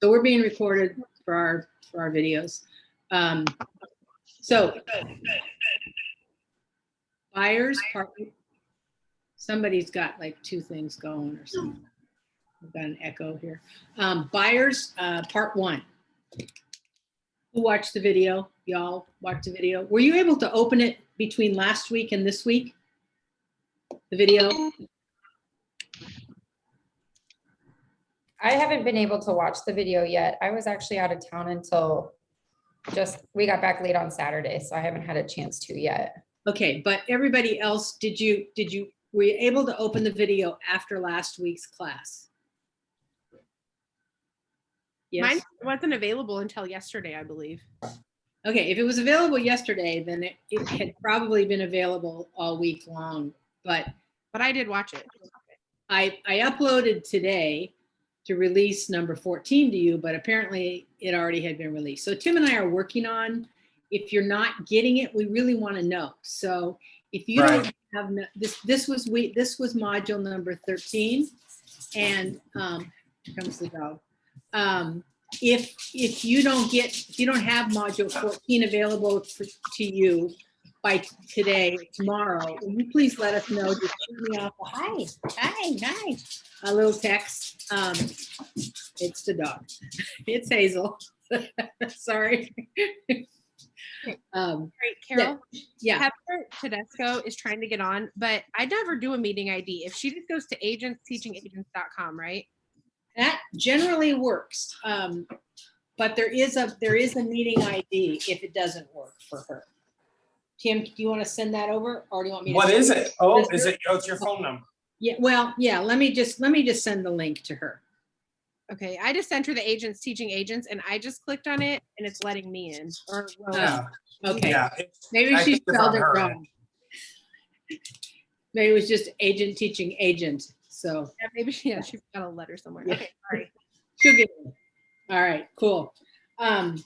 So we're being recorded for our videos. So buyers part, somebody's got like two things going or something. I've got an echo here. Buyers part one. Who watched the video? Y'all watched the video. Were you able to open it between last week and this week? The video? I haven't been able to watch the video yet. I was actually out of town until we got back late on Saturday, so I haven't had a chance to yet. Okay, but everybody else, were you able to open the video after last week's class? Yes. Mine wasn't available until yesterday, I believe. Okay, if it was available yesterday, then it had probably been available all week long, but I did watch it. I uploaded today to release number 14 to you, but apparently it already had been released. So Tim and I are working on, if you're not getting it, we really want to know. So if you don't have this was module number 13, and here comes the dog. If you don't have module 14 available to you by today, tomorrow, will you please let us know? Just shoot me off hi, a little text. It's the dog. It's Hazel. Sorry. Great, Carol. Yeah. Heather Tedesco is trying to get on, but I never do a meeting ID. If she just goes to agentsteachingagents.com, right? That generally works, but there is a meeting ID if it doesn't work for her. Tim, do you want to send that over, or do you want me to? What is it? Oh, is it? Oh, it's your phone number. Yeah. Well, yeah. Let me just send the link to her. Okay, I just sent her the Agents Teaching Agents, and I just clicked on it, and it's letting me in. Yeah. Okay. Yeah. Maybe she spelled it wrong. Maybe it was just Agent Teaching Agent. So yeah, maybe she's got a letter somewhere. Yeah. Okay, sorry. She'll get it. All right, cool. I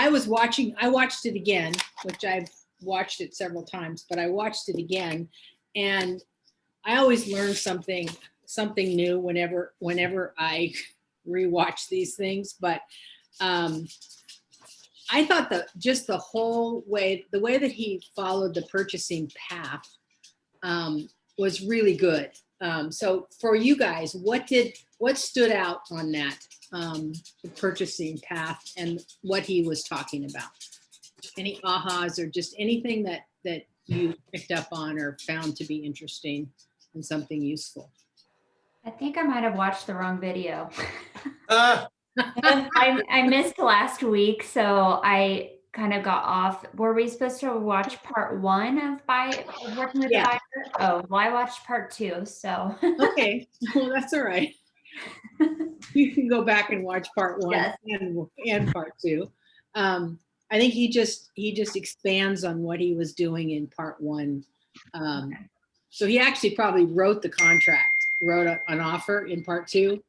watched it again, which I've watched it several times, but I watched it again, and I always learn something new whenever I rewatch these things. But I thought the whole way, the way that he followed the purchasing path was really good. So for you guys, what stood out on that, the purchasing path and what he was talking about? Any ahas or just anything that you picked up on or found to be interesting and something useful? I think I might have watched the wrong video. I missed last week, so I kind of got off. Were we supposed to watch part one of working with the buyer? Oh, well, I watched part two, so. Okay, well, that's all right. You can go back and watch part one. Yes. and part two. I think he just expands on what he was doing in part one. Okay. So he actually probably wrote the contract, wrote an offer in part two.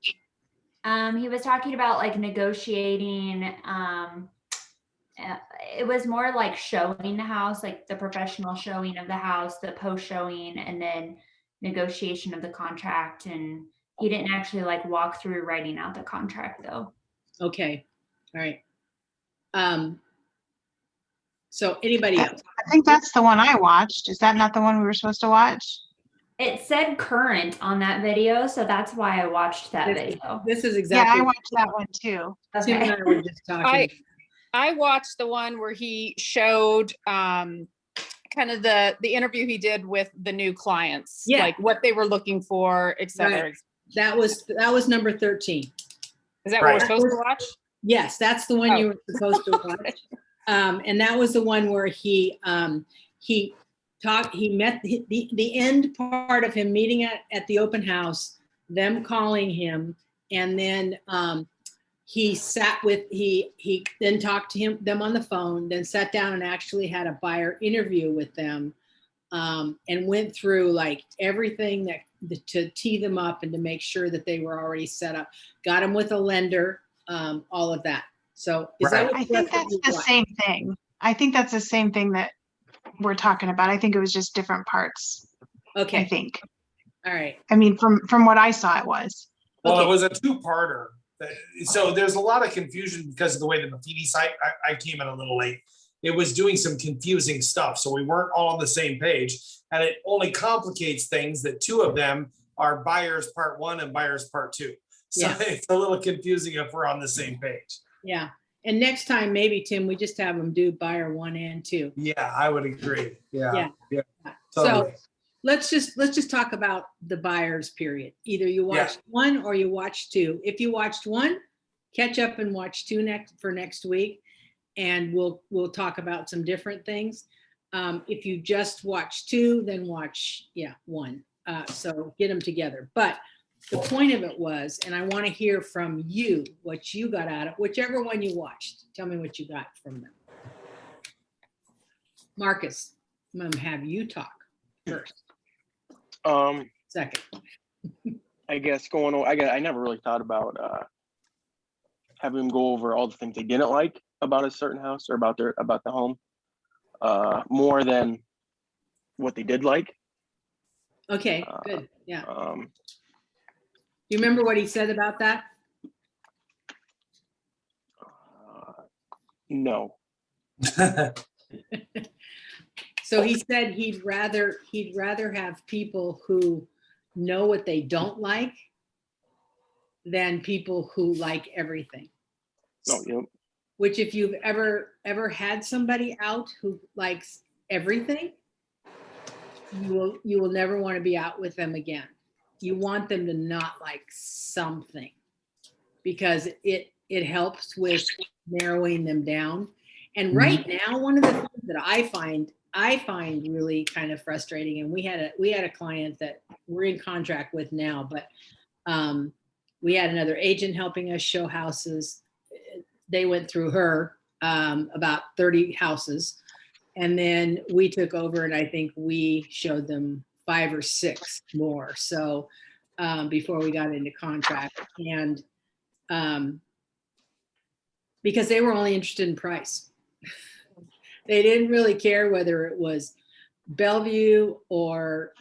He was talking about like negotiating. It was more like showing the house, like the professional showing of the house, the post showing, and then negotiation of the contract. And he didn't actually like walk through writing out the contract though. Okay. All right. So anybody else? I think that's the one I watched. Is that not the one we were supposed to watch? It said current on that video, so that's why I watched that video. This is exactly. Yeah, I watched that one too. Okay. Tim and I were just talking. I watched the one where he showed kind of the interview he did with the new clients, like what they were looking for, etc. Right. That was number 13. Is that what we're supposed to watch? Yes, that's the one you were supposed to watch. And that was the one where he met the end part of him meeting at the open house, them calling him, and then he then talked to them on the phone, then sat down and actually had a buyer interview with them, and went through like everything to tee them up and to make sure that they were already set up, got them with a lender, all of that. So I think that's the same thing. I think that's the same thing that we're talking about. I think it was just different parts. Okay. I think. All right. I mean, from what I saw, it was. Well, it was a two-parter. So there's a lot of confusion because of the way the Buffini site, I came in a little late. It was doing some confusing stuff, so we weren't all on the same page. And it only complicates things that two of them are buyers part 1 and buyers part 2. So Yeah. it's a little confusing if we're on the same page. Yeah. And next time, maybe Tim, we just have them do buyer 1 and 2. Yeah, I would agree. Yeah. Yeah. Totally. So let's just talk about the buyers period. Either you Yeah. watched 1 or you watched 2. If you watched 1, catch up and watch 2 next week, and we'll talk about some different things. If you just watch 2, then watch 1. So get them together. But the point of it was, and I want to hear from you what you got out of whichever one you watched. Tell me what you got from them. Marcus, I'm gonna have you talk first. Second. I guess I never really thought about having them go over all the things they didn't like about a certain house or about the home, more than what they did like. Okay, good. Yeah. Um, You remember what he said about that? no. So he said he'd rather have people who know what they don't like than people who like everything. No, yep. Which if you've ever had somebody out who likes everything, you will never want to be out with them again. You want them to not like something, because it helps with narrowing them down. And right now, one of the things that I find really kind of frustrating, and we had a client that we're in contract with now, but we had another agent helping us show houses. They went through her about 30 houses, and then we took over, and I think we showed them 5 or 6 more. So before we got into contract, and because they were only interested in price. They didn't really care whether it was Bellevue or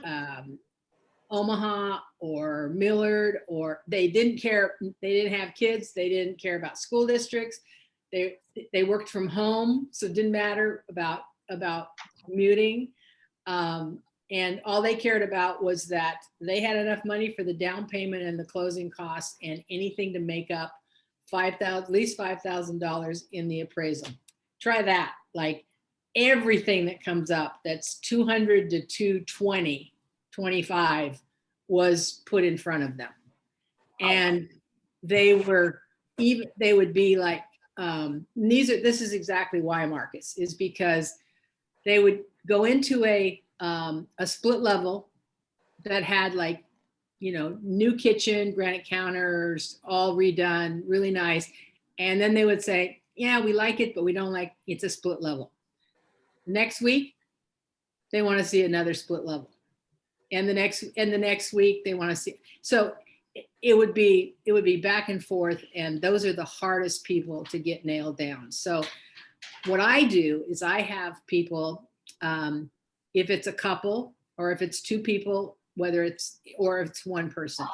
Omaha or Millard, or they didn't care. They didn't have kids. They didn't care about school districts. They worked from home, so it didn't matter about commuting. And all they cared about was that they had enough money for the down payment and the closing costs, and anything to make up at least $5,000 in the appraisal. Try that. Like everything that comes up that's 200 to 220, 25 was put in front of them. And they would be like, this is exactly why, Marcus, is because they would go into a split level that had new kitchen, granite counters, all redone, really nice. And then they would say, yeah, we like it, but we don't like, it's a split level. Next week, they want to see another split level. And the next week they want to see. So it would be back and forth. And those are the hardest people to get nailed down. So what I do is I have people, if it's a couple or if it's 2 people, or if it's 1 person,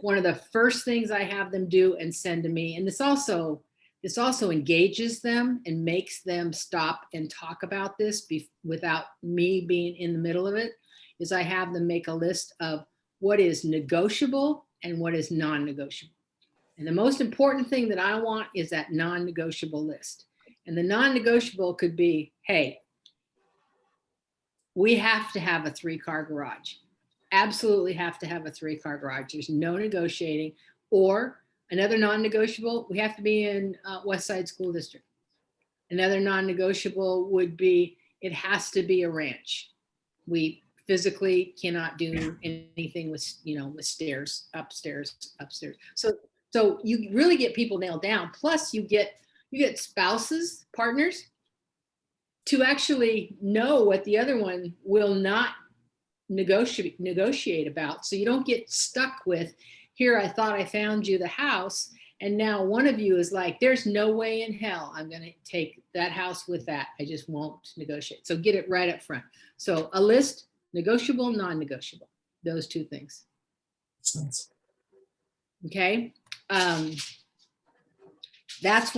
one of the first things I have them do and send to me, and this also engages them and makes them stop and talk about this without me being in the middle of it, is I have them make a list of what is negotiable and what is non-negotiable. And the most important thing that I want is that non-negotiable list. And the non-negotiable could be, hey, we have to have a 3-car garage. Absolutely have to have a 3-car garage. There's no negotiating. Or another non-negotiable, we have to be in West Side School District. Another non-negotiable would be, it has to be a ranch. We physically cannot do anything with stairs, upstairs. So you really get people nailed down. Plus you get spouses, partners, to actually know what the other one will not negotiate about. So you don't get stuck with, here, I thought I found you the house, and now one of you is like, there's no way in hell I'm going to take that house with that. I just won't negotiate. So get it right up front. So a list, negotiable, non-negotiable, those 2 things. Okay. that's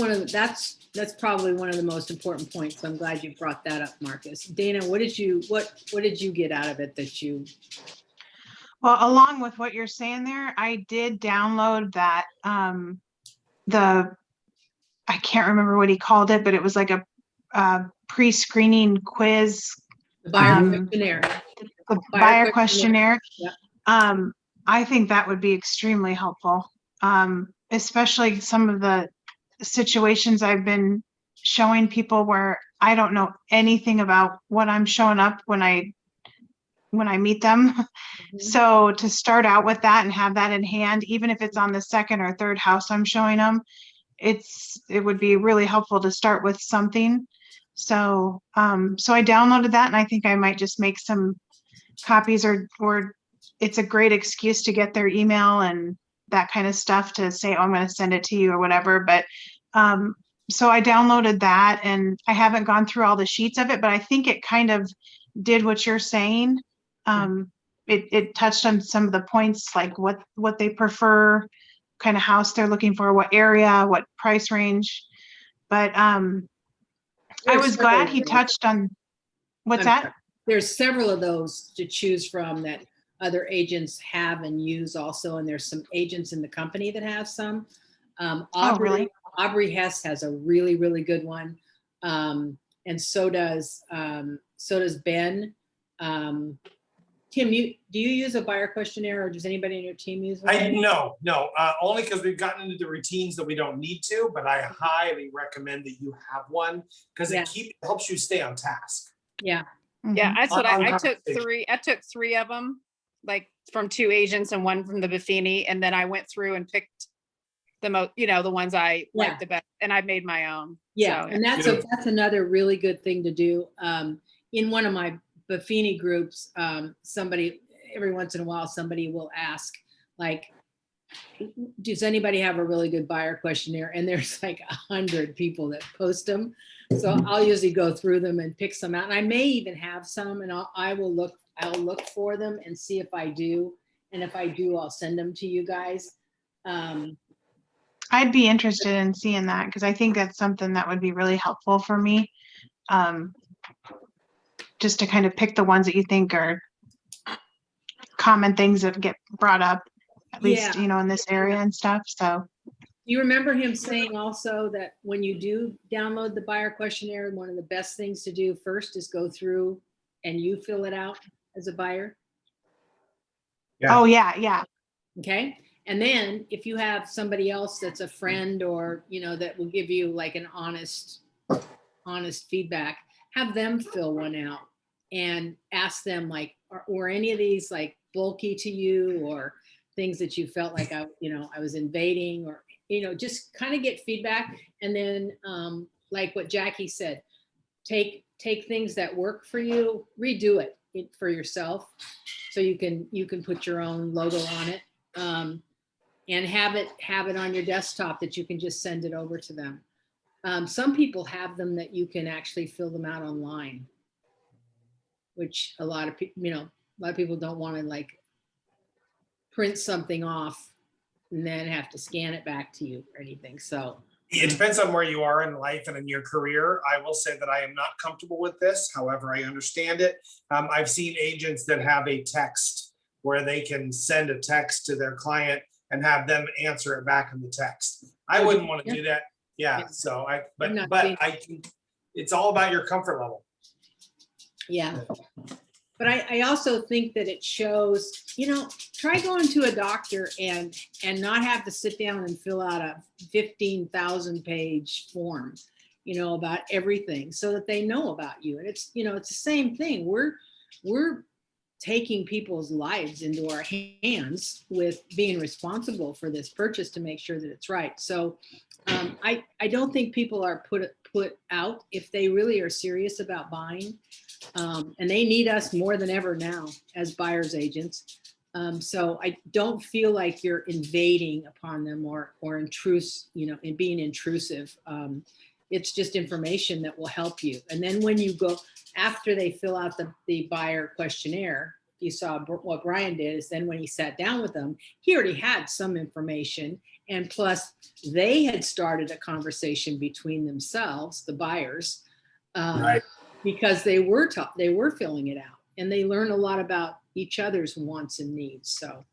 that's probably one of the most important points. So I'm glad you brought that up, Marcus. Dana, what did you get out of it that you? Well, along with what you're saying there, I did download that, I can't remember what he called it, but it was like a pre-screening quiz, The buyer Um, questionnaire. the Buyer buyer questionnaire. questionnaire. I think that would be extremely helpful. Especially some of the situations I've been showing people where I don't know anything about what I'm showing up when I meet them. Mhm. So to start out with that and have that in hand, even if it's on the second or third house I'm showing them, it would be really helpful to start with something. So, so I downloaded that and I think I might just make some copies, or it's a great excuse to get their email and that kind of stuff to say, oh, I'm going to send it to you or whatever. But, so I downloaded that and I haven't gone through all the sheets of it, but I think it kind of did what you're saying. It touched on some of the points, like what they prefer, kind of house they're looking for, what area, what price range. But I There's was several glad of he those. touched on, what's I'm that? sorry. There's several of those to choose from that other agents have and use also, and there's some agents in the company that have some. Really? Aubrey Hess has a really, really good one. And so does Ben. Tim, do you use a buyer questionnaire, or does anybody in your team use one? No, only because we've gotten into the routines that we don't need to, but I highly recommend that you have one because Yeah. it helps you stay on task. Yeah. Yeah, Mhm. that's what On I took conversation. I took 3 of them, like from 2 agents and 1 from the Buffini. And then I went through and picked the most, the ones I Yeah. liked the best, and I made my own. Yeah, So, and Beautiful. that's another really good thing to do. In one of my Buffini groups, somebody, every once in a while, somebody will ask, like, does anybody have a really good buyer questionnaire? And there's like 100 people that post them. So I'll usually go through them and pick some out. And I may even have some, and I'll look for them and see if I do. And if I do, I'll send them to you guys. I'd be interested in seeing that because I think that's something that would be really helpful for me. Just to kind of pick the ones that you think are common things that get brought up, at least, Yeah. in this area and stuff. So You remember him saying also that when you do download the buyer questionnaire, one of the best things to do first is go through and you fill it out as a buyer. Yeah. Oh yeah. Okay. And then if you have somebody else that's a friend or, that will give you like an honest feedback, have them fill one out and ask them like, were any of these like bulky to you, or things that you felt like I was invading, or, just kind of get feedback. And then like what Jackie said, take things that work for you, redo it for yourself. So you can put your own logo on it. And have it on your desktop that you can just send it over to them. Some people have them that you can actually fill them out online, which a lot of people don't want to like print something off and then have to scan it back to you or anything. So It depends on where you are in life and in your career. I will say that I am not comfortable with this. However, I understand it. I've seen agents that have a text where they can send a text to their client and have them answer it back in the text. I wouldn't want to do that. Yeah. So it's all about your comfort level. yeah. But I also think that it shows, try going to a doctor and not have to sit down and fill out a 15,000 page form, about everything, so that they know about you. And it's, it's the same thing. We're taking people's lives into our hands with being responsible for this purchase to make sure that it's right. So I don't think people are put out if they really are serious about buying. And they need us more than ever now as buyer's agents. So I don't feel like you're invading upon them or in being intrusive. It's just information that will help you. And then when you go, after they fill out the buyer questionnaire, you saw what Brian did is then when he sat down with them, he already had some information And plus, they had started a conversation between themselves, the buyers, Right. because they were filling it out, and they learn a lot about each other's wants and needs. So,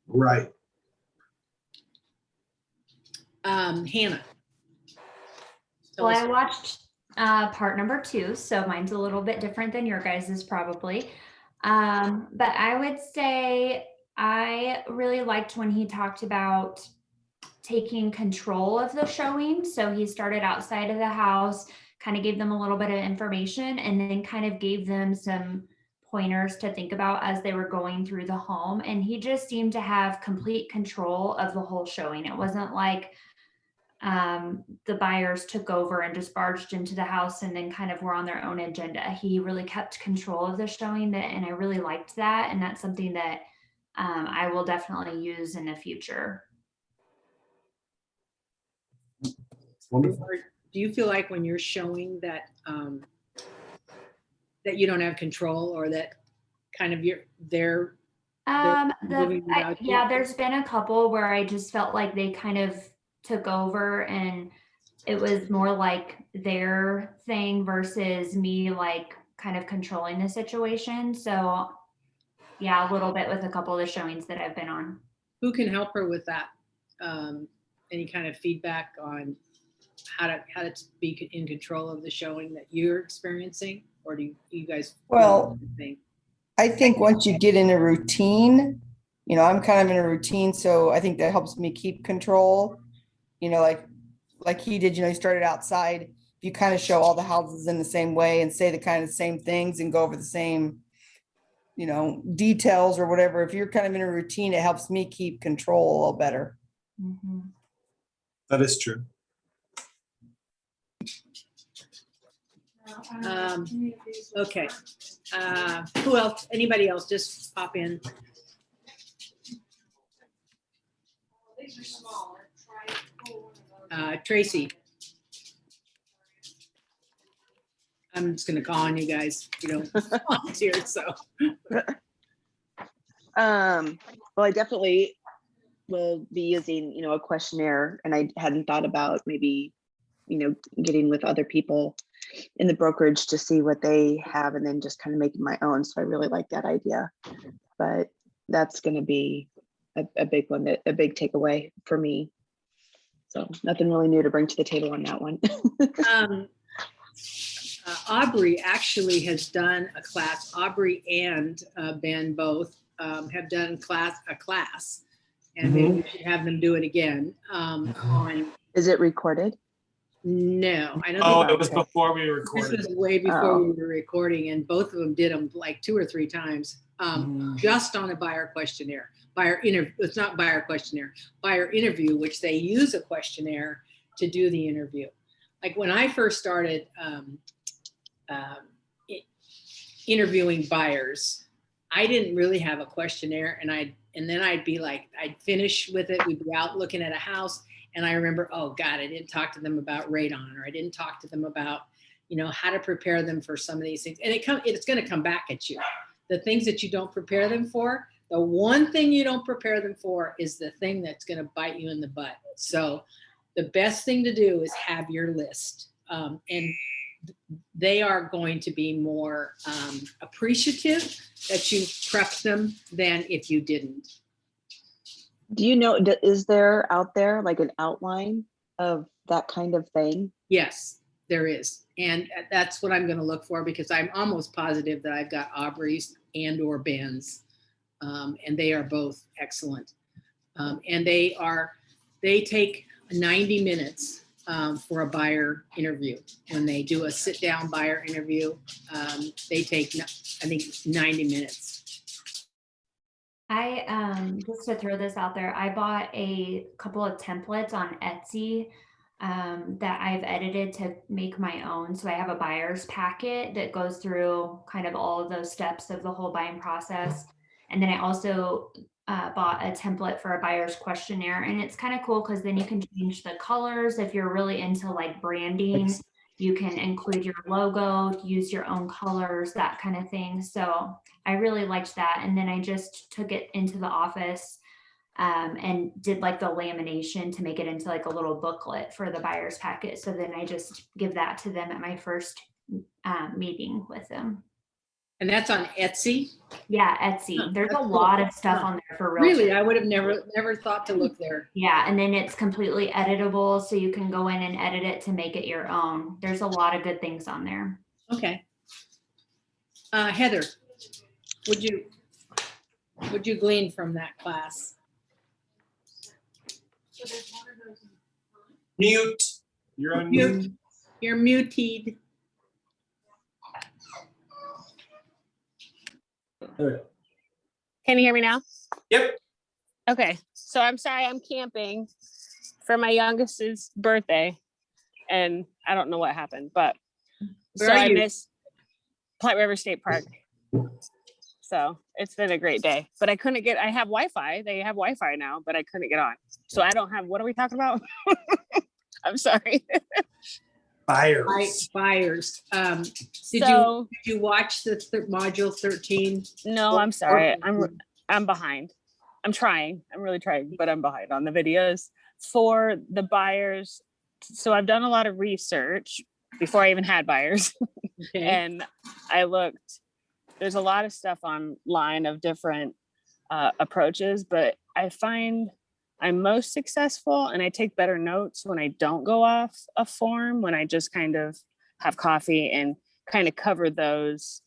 Right. Hannah. Tell Well, us- I watched part number 2, so mine's a little bit different than your guys's probably. But I would say I really liked when he talked about taking control of the showing. So he started outside of the house, kind of gave them a little bit of information, and then kind of gave them some pointers to think about as they were going through the home. And he just seemed to have complete control of the whole showing. It wasn't like the buyers took over and just barged into the house and then kind of were on their own agenda. He really kept control of the showing, and I really liked that. And that's something that I will definitely use in the future. Wonderful. Or do you feel like when you're showing that that you don't have control, or that kind of they're moving without you? Yeah, there's been a couple where I just felt like they kind of took over, and it was more like their thing versus me like kind of controlling the situation. So yeah, a little bit with a couple of the showings that I've been on. Who can help her with that? Any kind of feedback on how to be in control of the showing that you're experiencing, or do you guys? Well, think? I think once you get in a routine, I'm kind of in a routine, so I think that helps me keep control. Like he did, he started outside. If you kind of show all the houses in the same way and say the kind of same things and go over the same, details or whatever, if you're kind of in a routine, it helps me keep control a little better. Mm-hmm. That is true. Okay. Who else? Anybody else? Just pop in. Tracy. I'm just gonna call on you guys. You don't volunteer, so. Well, I definitely will be using, a questionnaire, and I hadn't thought about maybe, getting with other people in the brokerage to see what they have and then just kind of making my own. So I really like that idea, but that's going to be a big one, a big takeaway for me. So nothing really new to bring to the table on that one. Aubrey actually has done a class. Aubrey and Ben both have done a class, and maybe we should have them do it again. Is it recorded? No, I don't. Oh, think it was before we this recorded. was way before we were recording, and both of them did them like 2 or 3 times, just on a buyer questionnaire. It's not buyer questionnaire, buyer interview, which they use a questionnaire to do the interview. Like when I first started interviewing buyers, I didn't really have a questionnaire, and then I'd be like, I'd finish with it. We'd be out looking at a house, and I remember, oh God, I didn't talk to them about radon, or I didn't talk to them about, how to prepare them for some of these things. And it's going to come back at you. The things that you don't prepare them for, the one thing you don't prepare them for is the thing that's going to bite you in the butt. So the best thing to do is have your list. And they are going to be more appreciative that you prepped them than if you didn't. Do you know, is there out there like an outline of that kind of thing? Yes, there is. And that's what I'm going to look for, because I'm almost positive that I've got Aubrey's and or Ben's, and they are both excellent. And they take 90 minutes for a buyer interview. When they do a sit down buyer interview, they take, I think, 90 minutes. Just to throw this out there, I bought a couple of templates on Etsy that I've edited to make my own. So I have a buyer's packet that goes through kind of all of those steps of the whole buying process. And then I also bought a template for a buyer's questionnaire, and it's kind of cool because then you can change the colors. If you're really into like branding, you can include your logo, use your own colors, that kind of thing. So I really liked that. And then I just took it into the office and did like the lamination to make it into like a little booklet for the buyer's packet. So then I just give that to them at my first meeting with them. And that's on Etsy? Yeah, Etsy. Huh, There's a that's cool. lot of stuff Huh. on there for realtors. Really, I would have never thought to look there. Yeah, and then it's completely editable, so you can go in and edit it to make it your own. There's a lot of good things on there. Okay. Heather, would you glean from that class? Mute. You're on mute. You're muted. Can you hear me now? Yep. Okay, so I'm sorry, I'm camping for my youngest's birthday, and I don't know what happened, but Where so are I you? missed Platte River State Park. So it's been a great day, but I couldn't get, I have Wi-Fi. They have Wi-Fi now, but I couldn't get on. So I don't have, what are we talking about? I'm sorry. Buyers. Buyers. Did you watch the module 13? No, I'm sorry. I'm behind. I'm trying. I'm really trying, but I'm behind on the videos for the buyers. So I've done a lot of research before I even had buyers. Okay. And I looked, there's a lot of stuff online of different approaches, but I find I'm most successful and I take better notes when I don't go off a form, when I just kind of have coffee and kind of cover those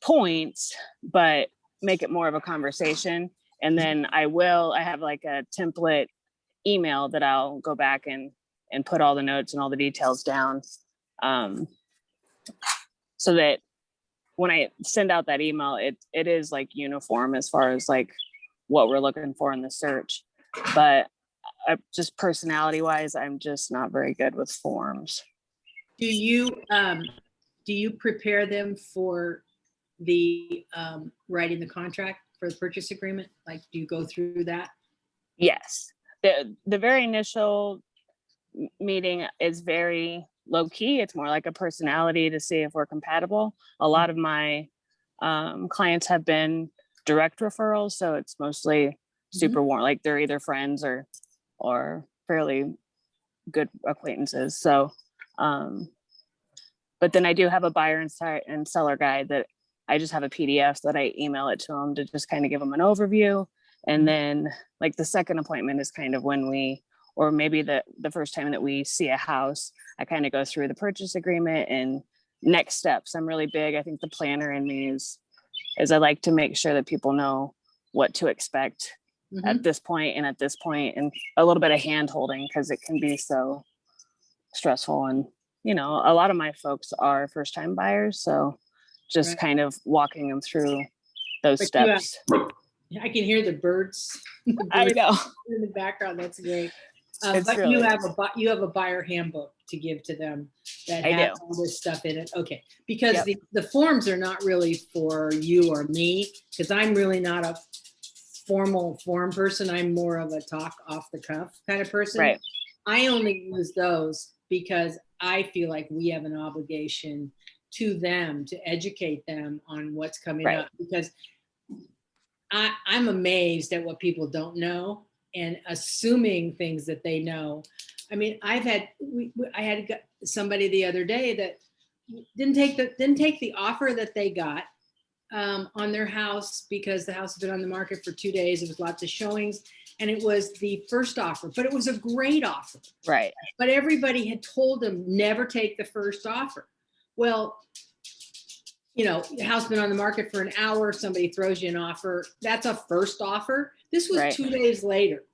points, but make it more of a conversation. And then I have like a template email that I'll go back and put all the notes and all the details down. So that when I send out that email, it is like uniform as far as like what we're looking for in the search. But just personality wise, I'm just not very good with forms. Do you prepare them for the writing the contract for the purchase agreement? Like, do you go through that? Yes. The very initial meeting is very low key. It's more like a personality to see if we're compatible. A lot of my clients have been direct referrals, so it's mostly super warm, like they're either friends or fairly good acquaintances. So but then I do have a buyer and seller guide that I just have a PDF that I email it to them to just kind of give them an overview. And then like the second appointment is kind of when or maybe the first time that we see a house, I kind of go through the purchase agreement and next steps. I'm really big. I think the planner in me is I like to make sure that people know what to expect at this point and at this point, and a little bit of hand holding because it can be so stressful. And, you know, a lot of my folks are first time buyers. So just kind of walking them through those steps. I can hear the birds. I know. In the background. That's great. It's But really you have a buyer handbook to give to them that I has do. all this stuff in it. Okay, because Yep. the forms are not really for you or me, because I'm really not a formal form person. I'm more of a talk off the cuff kind of person. Right. I only use those because I feel like we have an obligation to them to educate them on what's coming Right. up, because I'm amazed at what people don't know and assuming things that they know. I mean, I had somebody the other day that didn't take the offer that they got on their house because the house had been on the market for 2 days. It was lots of showings, and it was the first offer, but it was a great offer. Right. But everybody had told them never take the first offer. Well, you know, the house been on the market for an hour, somebody throws you an offer. That's a first offer. This was Right. 2 days later.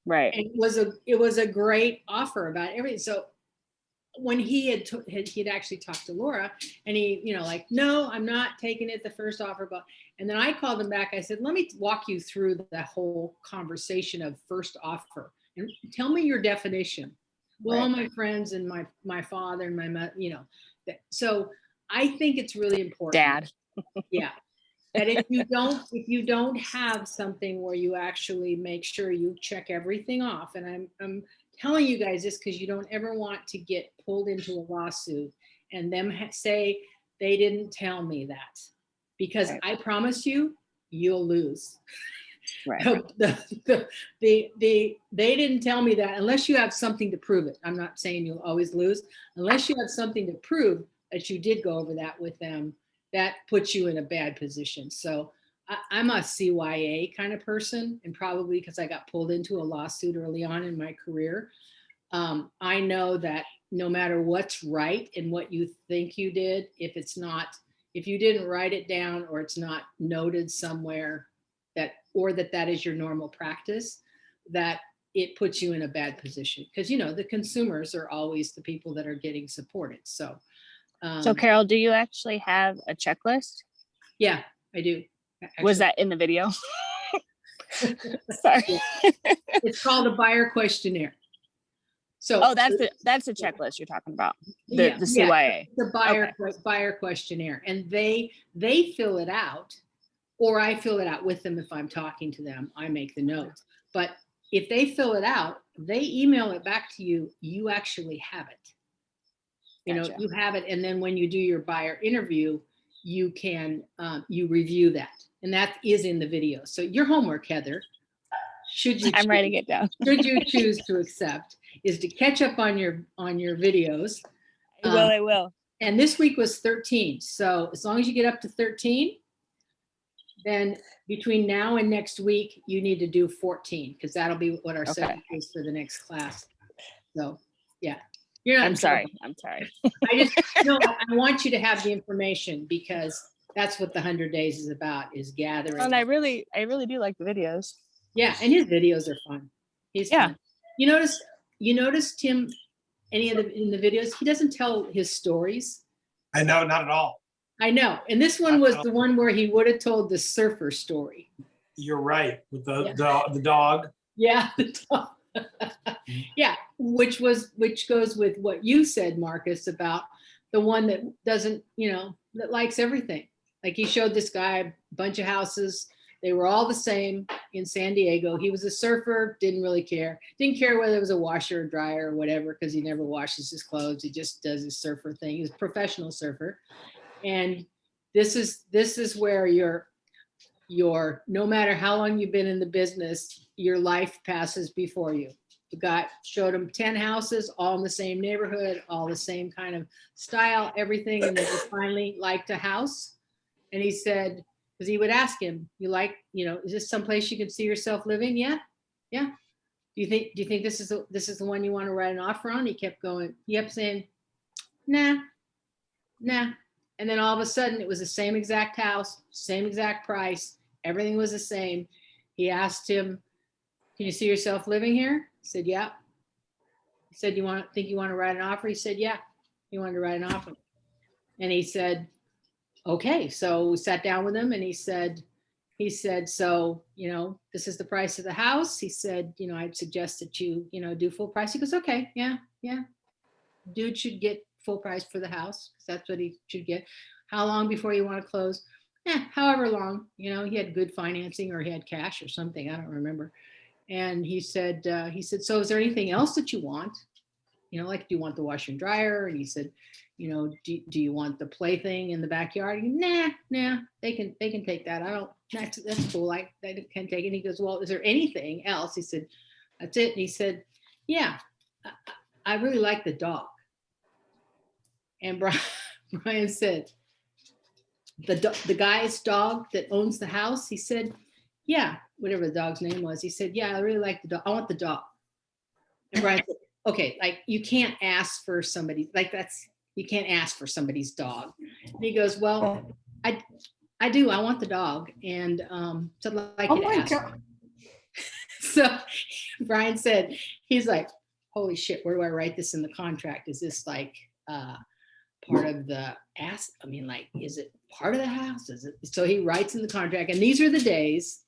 Right. And it was a great offer about everything. So when he'd actually talked to Laura, and he, you know, like, no, I'm not taking it the first offer, but, and then I called him back. I said, let me walk you through the whole conversation of first offer and tell me your definition. Well, all my friends and my father and my mother, you know, so I think it's really important. Dad. Yeah. That if you don't have something where you actually make sure you check everything off, and I'm telling you guys this because you don't ever want to get pulled into a lawsuit and them say they didn't tell me that, because Right. I promise you, you'll lose. Right. They didn't tell me that unless you have something to prove it. I'm not saying you'll always lose. Unless you have something to prove that you did go over that with them, that puts you in a bad position. So I'm a CYA kind of person, and probably because I got pulled into a lawsuit early on in my career. I know that no matter what's right and what you think you did, if you didn't write it down or it's not noted somewhere that is your normal practice, that it puts you in a bad position. Because, the consumers are always the people that are getting supported. So, So Carol, do you actually have a checklist? yeah, I do. Was that in the video? Sorry. It's called a buyer questionnaire. So, that's a checklist you're talking about. The CYA. The buyer questionnaire, and they fill it out, or I fill it out with them if I'm talking to them. I make the notes. But if they fill it out, they email it back to you. You actually have it. Gotcha. You have it, and then when you do your buyer interview, you can you review that, and that is in the video. So your homework, Heather, I'm writing it down. should you choose to accept, is to catch up on your videos. I will. And this week was 13. So as long as you get up to 13, then between now and next week, you need to do 14, because that'll be what our setup is for the next class. So yeah. I'm sorry. I want you to have the information, because that's what the 100 days is about, is gathering. And I really do like the videos. Yeah, and his videos are fun. He's fun. You notice Tim, in the videos, he doesn't tell his stories. I know, not at all. I know. And this one was the one where he would have told the surfer story. You're right, with the dog. Yeah, the dog. Yeah, which goes with what you said, Marcus, about the one that doesn't, that likes everything. Like, he showed this guy a bunch of houses. They were all the same in San Diego. He was a surfer, didn't really care. Didn't care whether it was a washer or dryer or whatever, because he never washes his clothes. He just does his surfer thing. He's a professional surfer. And this is where your no matter how long you've been in the business, your life passes before you. The guy showed him 10 houses, all in the same neighborhood, all the same kind of style, everything. And then he finally liked a house. And he said, because he would ask him, is this someplace you can see yourself living? Yeah. Do you think this is the one you want to write an offer on? He kept saying, nah. And then all of a sudden it was the same exact house, same exact price. Everything was the same. He asked him, can you see yourself living here? He said, yeah. He said, you want to write an offer? He said, yeah. He wanted to write an offer. And he said, okay. So we sat down with him, and he said, so, this is the price of the house. He said, I'd suggest that you, do full price. He goes, okay. Yeah. Dude should get full price for the house, because that's what he should get. How long before you want to close? However long. He had good financing, or he had cash or something. I don't remember. And he said, so is there anything else that you want? Like, do you want the washer and dryer? And he said, do you want the plaything in the backyard? Nah, they can take that. That's cool. They can take it. And he goes, well, is there anything else? He said, that's it. And he said, yeah, I really like the dog. And Brian said, the guy's dog that owns the house, he said, yeah, whatever the dog's name was. He said, yeah, I really like the dog. I want the dog. And Brian said, okay, you can't ask for somebody, you can't ask for somebody's dog. And he goes, well, I do. I want the dog. And so I'd like you to ask. God. So Brian said, he's like, holy shit, where do I write this in the contract? Is this part of the ask? Is it part of the house? Is it? So he writes in the contract, and these are the days,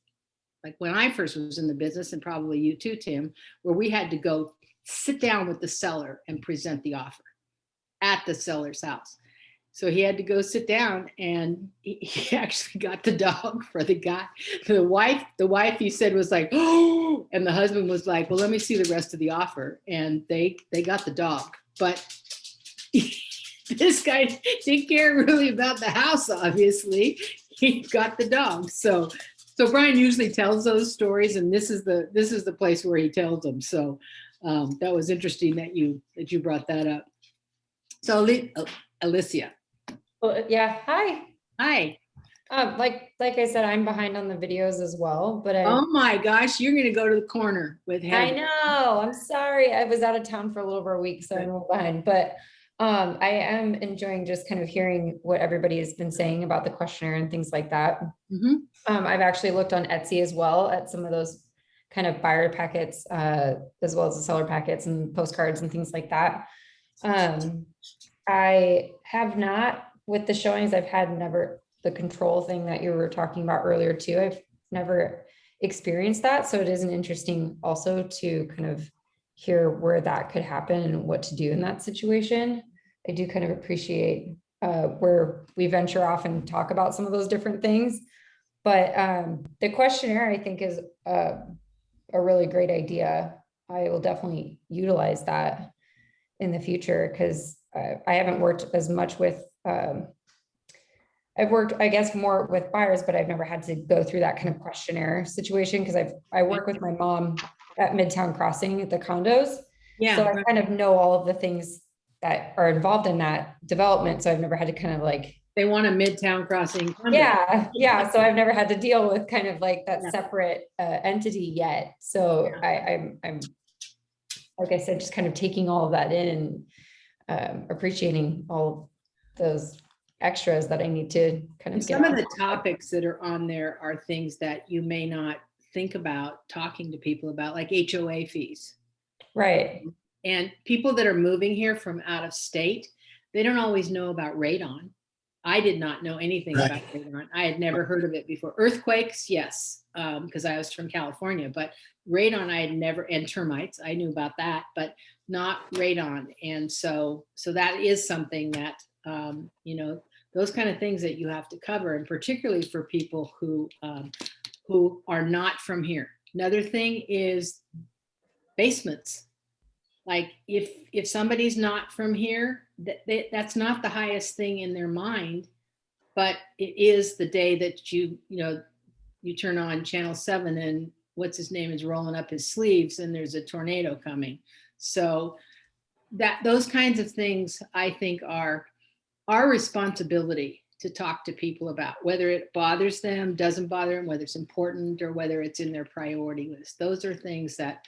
like when I first was in the business, and probably you too, Tim, where we had to go sit down with the seller and present the offer at the seller's house. So he had to go sit down, and he actually got the dog for the guy. The wife he said was like, oh, and the husband was like, well, let me see the rest of the offer. And they got the dog. But this guy didn't care really about the house, obviously. He got the dog. So So Brian usually tells those stories, and this is the place where he tells them. So that was interesting that you brought that up. So Alicia, Well, yeah, hi. hi. Like I said, I'm behind on the videos as well, but Oh my gosh, you're gonna go to the corner with I Heather. know, I'm sorry. I was out of town for a little over a week, so I'm a little behind, but I am enjoying just kind of hearing what everybody has been saying about the questionnaire and things like that. Mhm. I've actually looked on Etsy as well at some of those kind of buyer packets, as well as the seller packets and postcards and things like that. I have not, with the showings, I've had never the control thing that you were talking about earlier too. I've never experienced that. So it is an interesting also to kind of hear where that could happen and what to do in that situation. I do kind of appreciate where we venture off and talk about some of those different things. But the questionnaire, I think, is a really great idea. I will definitely utilize that in the future because I haven't worked as much with, I've worked, I guess, more with buyers, but I've never had to go through that kind of questionnaire situation because I work with my mom at Midtown Crossing at the condos. Yeah. So I kind of know all of the things that are involved in that development. So I've never had to kind of like, they want a Midtown Crossing. condo. yeah. So I've never had to deal with kind of like that separate entity yet. So I'm like I said, just kind of taking all of that in and appreciating all those extras that I need to kind of And some of the topics that are on there are things that you may not think about talking to people about, like HOA fees. Right. And people that are moving here from out of state, they don't always know about radon. I did not know anything about radon. I had never heard of it before. Earthquakes, yes, because I was from California, but radon I had never, and termites, I knew about that, but not radon. And so that is something that, those kind of things that you have to cover, and particularly for people who are not from here. Another thing is basements. Like if somebody's not from here, that's not the highest thing in their mind, but it is the day that you turn on Channel 7 and what's his name is rolling up his sleeves and there's a tornado coming. So those kinds of things I think are our responsibility to talk to people about, whether it bothers them, doesn't bother them, whether it's important or whether it's in their priority list. Those are things that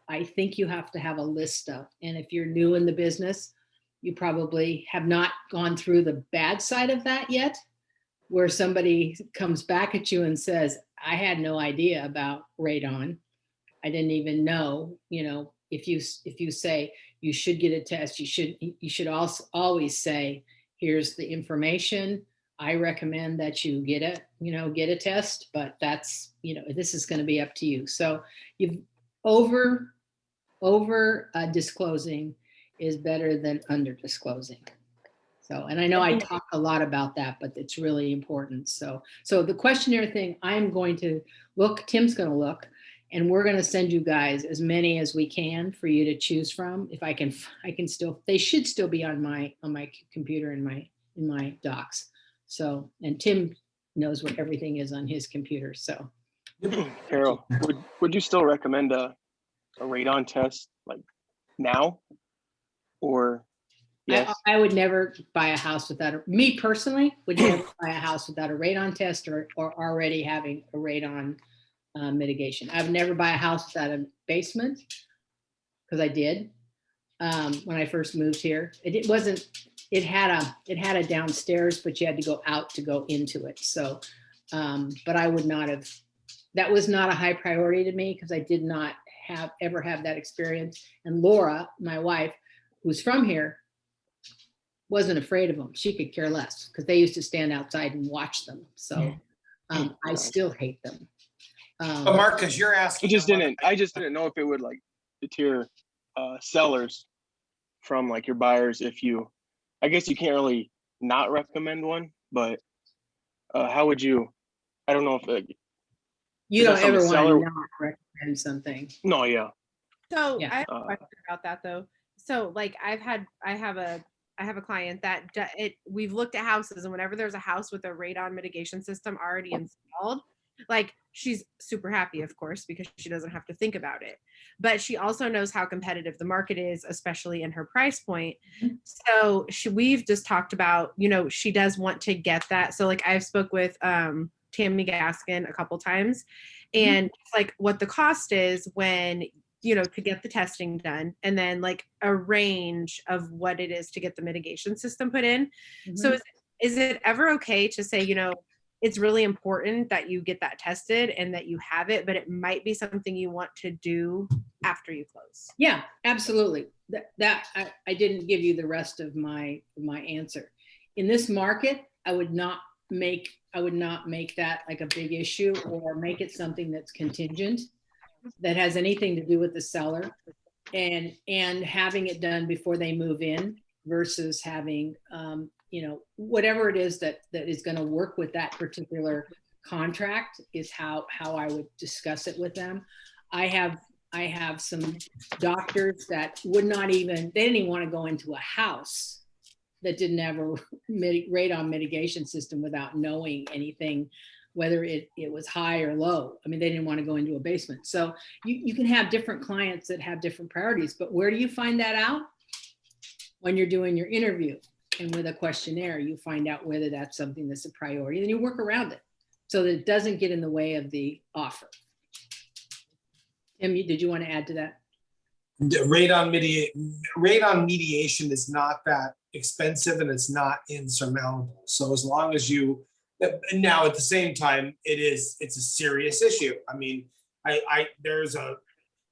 I think you have to have a list of. And if you're new in the business, you probably have not gone through the bad side of that yet, where somebody comes back at you and says, I had no idea about radon. I didn't even know, if you say you should get a test, you should also always say, here's the information. I recommend that you get a test, but that's, this is going to be up to you. So you've over disclosing is better than under disclosing. So, and I know I talk a lot about that, but it's really important. So the questionnaire thing, I'm going to look, Tim's going to look, and we're going to send you guys as many as we can for you to choose from. If I can still, they should still be on my computer in my docs. So, and Tim knows what everything is on his computer. So Carol, would you still recommend a radon test like now? Or yes? I would never buy a house without me personally would never buy a house without a radon test or already having a radon mitigation. I would never buy a house without a basement, because I did when I first moved here. It had a downstairs, but you had to go out to go into it. So, but I would not have. That was not a high priority to me because I did not ever have that experience. And Laura, my wife, who's from here, wasn't afraid of them. She could care less because they used to stand outside and watch them. So I still hate them. But Marcus, you're asking. I just didn't know if it would like deter sellers from like your buyers if you. I guess you can't really not recommend one, but how would you? I don't know if you don't ever want to not recommend something. No, yeah. So I have a question about that though. So like I have a client that we've looked at houses, and whenever there's a house with a radon mitigation system already installed, Like, she's super happy, of course, because she doesn't have to think about it. But she also knows how competitive the market is, especially in her price point. So we've just talked about, you know, she does want to get that. So like I've spoke with Tammy Gaskin a couple times, and it's like what the cost is when, you know, to get the testing done, and then like a range of what it is to get the mitigation system put in. So is it ever okay to say, you know, it's really important that you get that tested and that you have it, but it might be something you want to do after you close? Yeah, absolutely. I didn't give you the rest of my answer. In this market, I would not make that like a big issue or make it something that's contingent, that has anything to do with the seller, and having it done before they move in versus having you know, whatever it is that is going to work with that particular contract is how I would discuss it with them. I have some doctors that would not even, they didn't even want to go into a house that didn't have a radon mitigation system without knowing anything, whether it was high or low. I mean, they didn't want to go into a basement. So you can have different clients that have different priorities, but where do you find that out? When you're doing your interview. And with a questionnaire, you find out whether that's something that's a priority, then you work around it so that it doesn't get in the way of the offer. Tim, did you want to add to that? Radon mediation is not that expensive and it's not insurmountable. So as long as you, now at the same time, it's a serious issue. I mean, there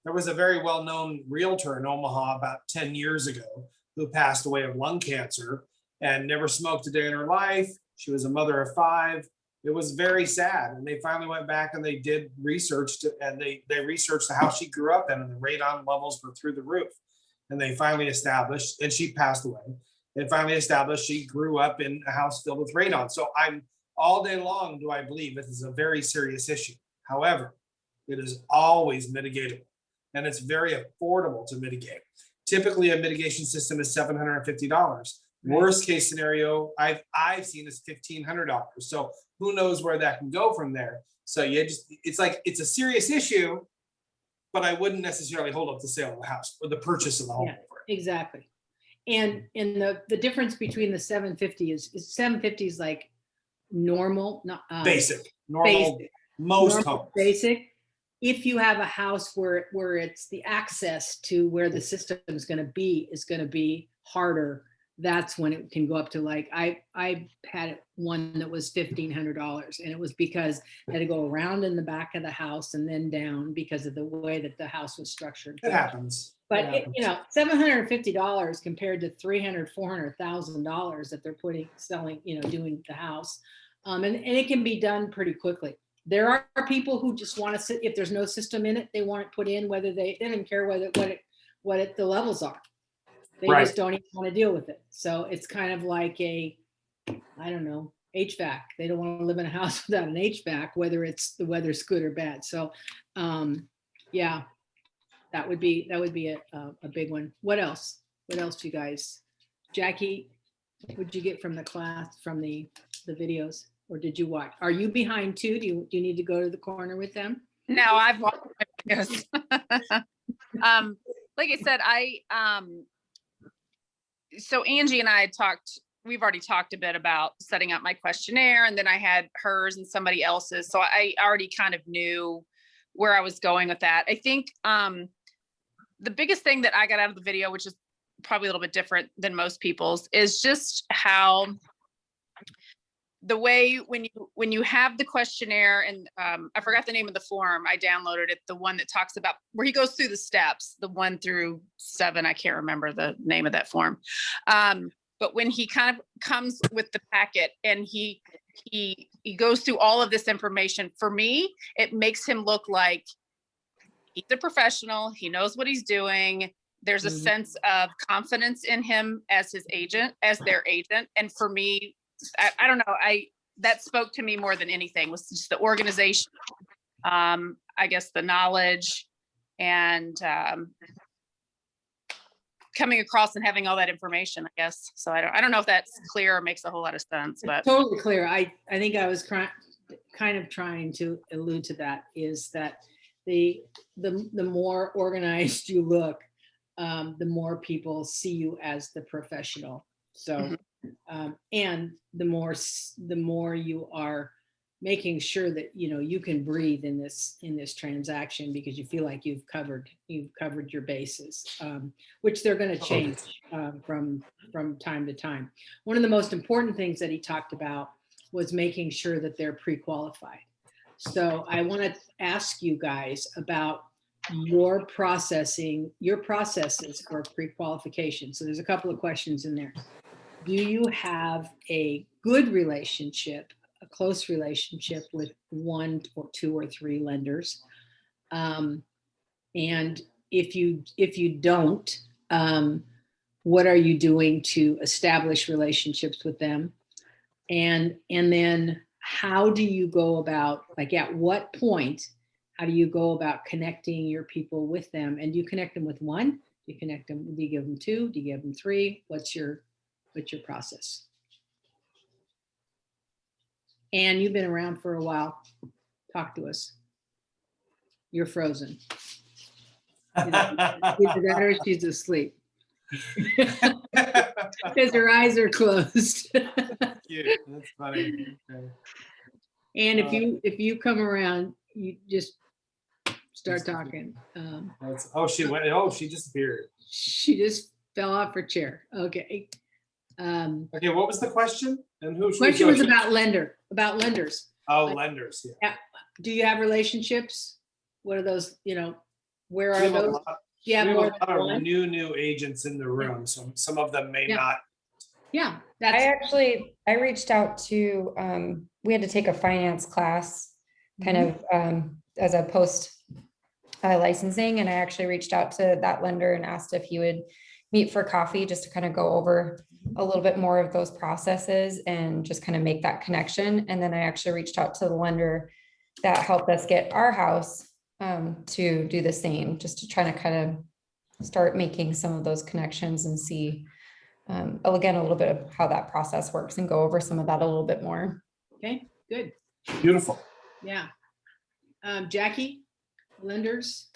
was a very well-known realtor in Omaha about 10 years ago who passed away of lung cancer and never smoked a day in her life. She was a mother of 5. It was very sad. And they finally went back and they did research and they researched the house she grew up in, and the radon levels were through the roof. And they finally established, and she passed away. They finally established she grew up in a house filled with radon. So I'm all day long, do I believe this is a very serious issue. However, it is always mitigatable, and it's very affordable to mitigate. Typically, a mitigation system is $750. Worst case scenario I've seen is $1,500. So who knows where that can go from there? So it's like, it's a serious issue, but I wouldn't necessarily hold up the sale of the house or the purchase of the home. Yeah, exactly. And the difference between the 750 is 750 is like normal, not basic, normal, basic, most normal, homes. basic. If you have a house where it's the access to where the system is going to be harder, that's when it can go up to, like, I had one that was $1,500, and it was because I had to go around in the back of the house and then down because of the way that the house was structured. It happens. But you know, $750 compared to $300,000-$400,000 that they're selling, you know, doing the house, and it can be done pretty quickly. There are people who just want to sit, if there's no system in it, they want it put in, whether they don't care the levels are. They just don't even want to deal with it. So it's kind of like I don't know, HVAC. They don't want to live in a house without an HVAC, whether it's the weather's good or bad. So yeah, that would be a big one. What else? What else, you guys? Jackie, what did you get from the class, from the videos? Or did you watch? Are you behind too? Do you need to go to the corner with them? No, I've watched my videos. Like I said, so Angie and I had we've already talked a bit about setting up my questionnaire, and then I had hers and somebody else's. So I already kind of knew where I was going with that. I think the biggest thing that I got out of the video, which is probably a little bit different than most people's, is just how the way when you have the questionnaire, and I forgot the name of the form, I downloaded it, the one that talks about where he goes through the steps, the 1 through 7, I can't remember the name of that form. But when he kind of comes with the packet and he goes through all of this information, for me, it makes him look like he's a professional. He knows what he's doing. There's a sense of confidence in him as his agent, as their agent. And for me, I don't know, that spoke to me more than anything, was just the organization, I guess the knowledge, and coming across and having all that information, I guess. So I don't know if that's clear or makes a whole lot of sense, but Totally clear. I think I was kind of trying to allude to that is that the more organized you look, the more people see you as the professional. So, and the more you are making sure that, you know, you can breathe in this transaction because you feel like you've covered your bases, which they're going to change from time to time. One of the most important things that he talked about was making sure that they're pre-qualified. So I want to ask you guys about your processes for pre-qualification. So there's a couple of questions in there. Do you have a good relationship, a close relationship with 1 or 2 or 3 lenders? And if you don't, what are you doing to establish relationships with them? And then how do you go about, like, at what point, how do you go about connecting your people with them? And do you connect them with 1? Do you connect them, do you give them 2? Do you give them 3? What's your process? And you've been around for a while. Talk to us. You're frozen. Either that or she's asleep. Because her eyes are closed. Cute. That's funny. Okay. And if you come around, you just start talking. She disappeared. She just fell off her chair. Okay. Okay, what was the question? And who? Question was about lenders. Oh, lenders. Yeah. Do you have relationships? What are those? You know, where We are have a those? lot- Yeah, we have more a than lot of one. new agents in the room, so some of them may Yeah. not. Yeah, I reached out to, we had to take a finance class kind of as a post licensing. And I actually reached out to that lender and asked if he would meet for coffee just to kind of go over a little bit more of those processes and just kind of make that connection. And then I actually reached out to the lender that helped us get our house to do the same, just to try to kind of start making some of those connections and see, again, a little bit of how that process works and go over some of that a little bit more. Okay, good. Beautiful. Yeah. Jackie, lenders?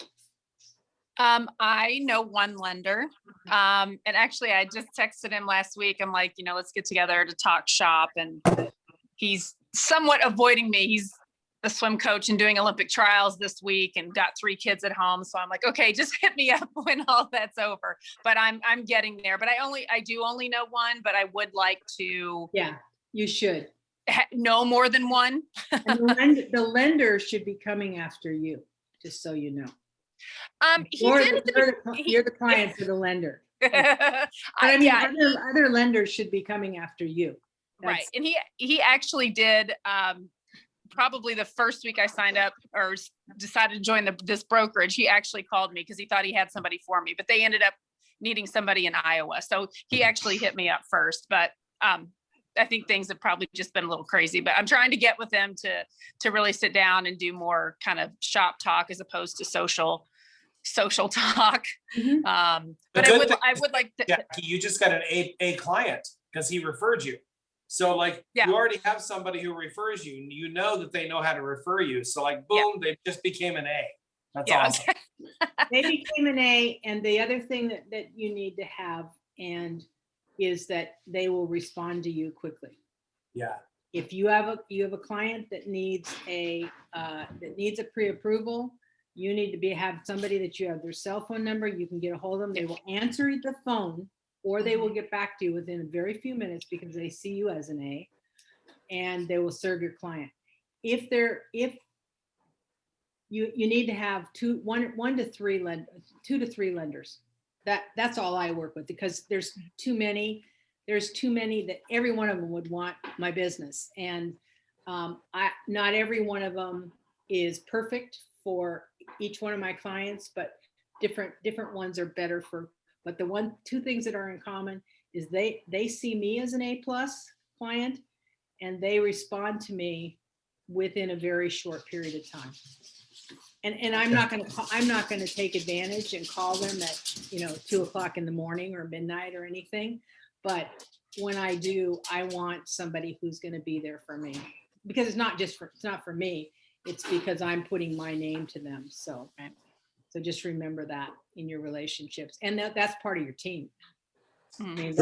I know one lender. And actually I just texted him last week. I'm like, you know, let's get together to talk shop. And he's somewhat avoiding me. He's a swim coach and doing Olympic trials this week and got 3 kids at home. So I'm like, okay, just hit me up when all that's over. But I'm getting there. But I do only know one, but I would like to. Yeah, you should. Know more than one. And the lender should be coming after you, just so you know. You're the client for the lender. But I mean, other lenders should be coming after you. Right. And he actually did, probably the first week I signed up or decided to join this brokerage, he actually called me because he thought he had somebody for me, but they ended up needing somebody in Iowa. So he actually hit me up first, but I think things have probably just been a little crazy, but I'm trying to get with them to really sit down and do more kind of shop talk as opposed to social talk. But I would like to. Jackie, you just got an A client because he referred you. So like you already have somebody who refers you, and you know that they know how to refer you. So like, boom, they just became an A. That's awesome. They became an A. And the other thing that you need to have is that they will respond to you quickly. Yeah. If you have a client that needs a pre-approval, you need to have somebody that you have their cell phone number, you can get a hold of them. They will answer the phone, or they will get back to you within a very few minutes because they see you as an A, and they will serve your client. If you need to have 2 to 3 lenders. That's all I work with, because there's too many that every one of them would want my business. And not every one of them is perfect for each one of my clients, but different ones are better but the 2 things that are in common is they see me as an A+ client, and they respond to me within a very short period of time. And I'm not going to take advantage and call them at 2:00 in the morning or midnight or anything. But when I do, I want somebody who's going to be there for me because it's not for me. It's because I'm putting my name to them. So just remember that in your relationships, and that's part of your team. I mean,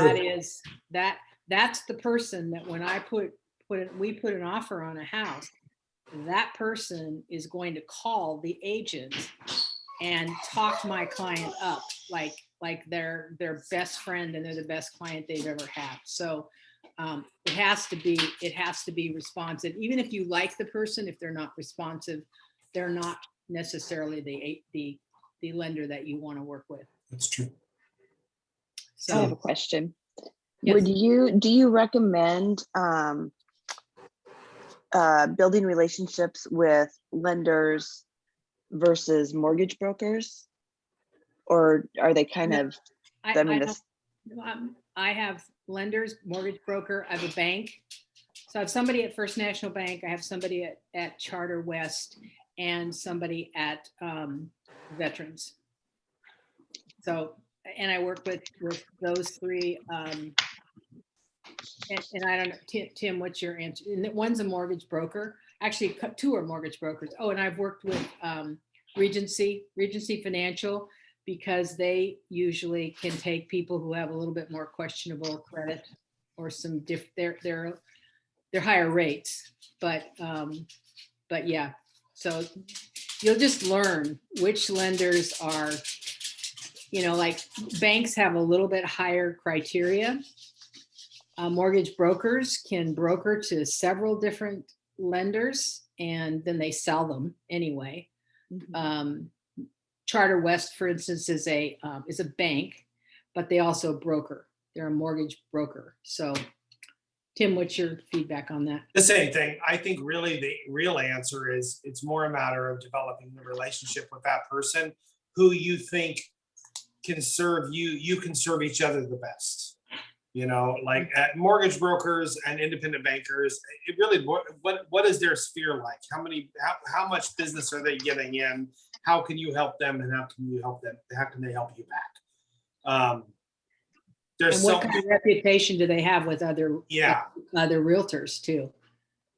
that's the person that when I we put an offer on a house, that person is going to call the agent and talk my client up like they're their best friend and they're the best client they've ever had. So it has to be responsive. Even if you like the person, if they're not responsive, they're not necessarily the lender that you want to work with. That's true. I have a So question. Yes. Do you recommend building relationships with lenders versus mortgage brokers? Or are they kind of, I mean, I have lenders, mortgage broker, I have a bank. So I have somebody at First National Bank, I have somebody at Charter West, and somebody at Veterans. So, and I work with those three. And I don't know, Tim, what's your answer? And one's a mortgage broker. Actually, two are mortgage brokers. Oh, and I've worked with Regency Financial, because they usually can take people who have a little bit more questionable credit or some they're higher rates. But yeah, so you'll just learn which lenders are, like banks have a little bit higher criteria. Mortgage brokers can broker to several different lenders and then they sell them anyway. Charter West, for instance, is a bank, but they also broker. They're a mortgage broker. So, Tim, what's your feedback on that? The same thing. I think really the real answer is it's more a matter of developing the relationship with that person who you think can serve you. You can serve each other the best. Like at mortgage brokers and independent bankers, it really, what is their sphere like? How much business are they getting in? How can you help them, and how can you help them? How can they help you back? There's and what kind of reputation do they have with other realtors too?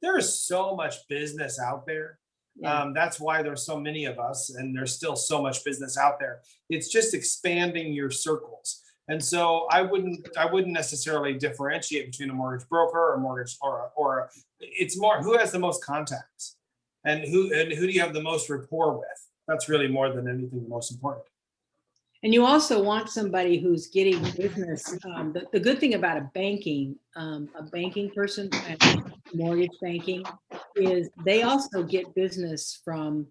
There's so much business out there. Yeah. That's why there's so many of us, and there's still so much business out there. It's just expanding your circles. And so I wouldn't necessarily differentiate between a mortgage broker or mortgage or it's more who has the most contacts and who do you have the most rapport with. That's really more than anything the most important. And you also want somebody who's getting business. The good thing about a banking person, mortgage banking, is they also get business from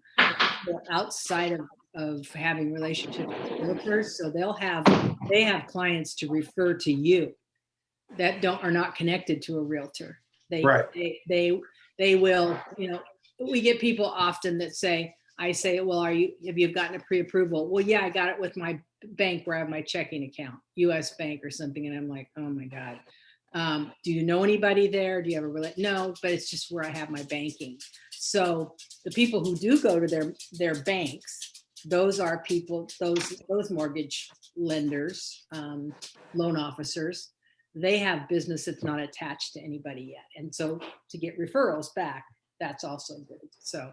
outside of having relationships with realtors. So they have clients to refer to you that are not connected to a realtor. They will, we get people often that say, I say, well, have you gotten a pre-approval? Well, yeah, I got it with my bank where I have my checking account, US Bank or something. And I'm like, oh my God. Do you know anybody there? Do you have a no, but it's just where I have my banking. So the people who do go to their banks, those are people, those mortgage lenders, loan officers, they have business that's not attached to anybody yet. And so to get referrals back, that's also good. So.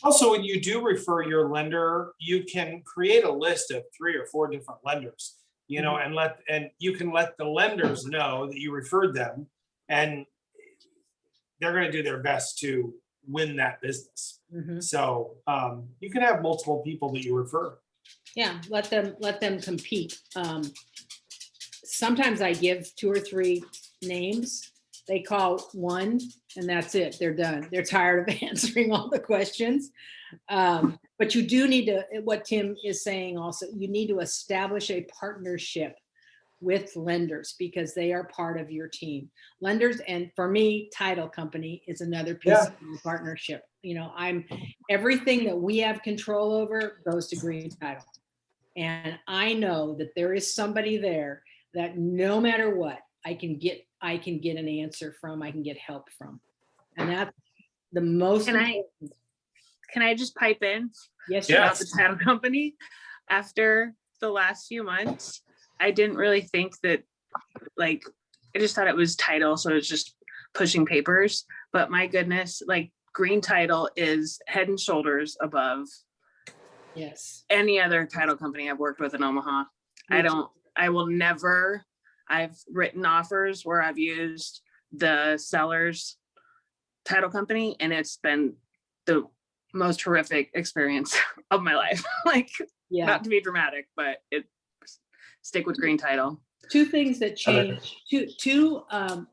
Also, when you do refer your lender, you can create a list of 3 or 4 different lenders, and you can let the lenders know that you referred them, and they're going to do their best to win that business. Mm-hmm. So you can have multiple people that you refer. Yeah, let them compete. Sometimes I give 2 or 3 names. They call one and that's it. They're done. They're tired of answering all the questions. But you do need to, what Tim is saying also, you need to establish a partnership with lenders because they are part of your team. Lenders, and for me, title company is another piece of the partnership. Everything that we have control over goes to Green Title. And I know that there is somebody there that no matter what, I can get an answer from, I can get help from. And that's the most important. Can I just pipe in? Yes. About the title company? After the last few months, I didn't really think that, I just thought it was title. So it's just pushing papers, but my goodness, like Green Title is head and shoulders above Yes. any other title company I've worked with in Omaha. I've written offers where I've used the seller's title company, and it's been the most horrific experience of my life. Like, Yeah. not to be dramatic, but stick with Green Title. Two things that changed, two